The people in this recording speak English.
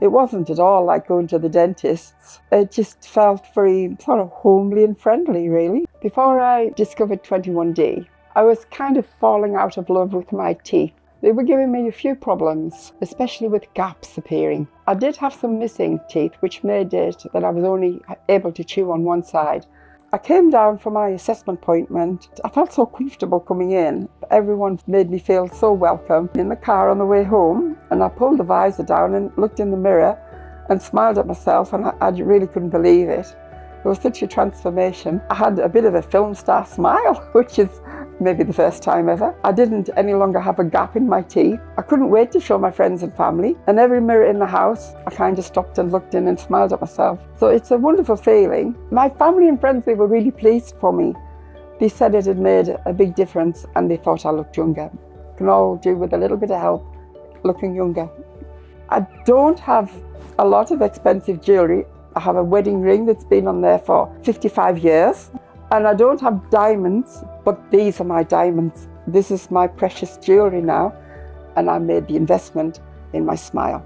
It wasn't at all like going to the dentist's. It just felt very sort of homely and friendly, really. Before I discovered 21D, I was kind of falling out of love with my teeth. They were giving me a few problems, especially with gaps appearing. I did have some missing teeth, which made it that I was only able to chew on one side. I came down for my assessment appointment. I felt so comfortable coming in. Everyone made me feel so welcome. In the car on the way home, and I pulled the visor down and looked in the mirror and smiled at myself, and I really couldn't believe it. It was such a transformation. I had a bit of a film star smile, which is maybe the first time ever. I didn't any longer have a gap in my teeth. I couldn't wait to show my friends and family. And every mirror in the house, I kind of stopped and looked in and smiled at myself. So it's a wonderful feeling. My family and friends, they were really pleased for me. They said it had made a big difference and they thought I looked younger. Can all do with a little bit of help, looking younger. I don't have a lot of expensive jewellery. I have a wedding ring that's been on there for 55 years. And I don't have diamonds, but these are my diamonds. This is my precious jewellery now, and I made the investment in my smile.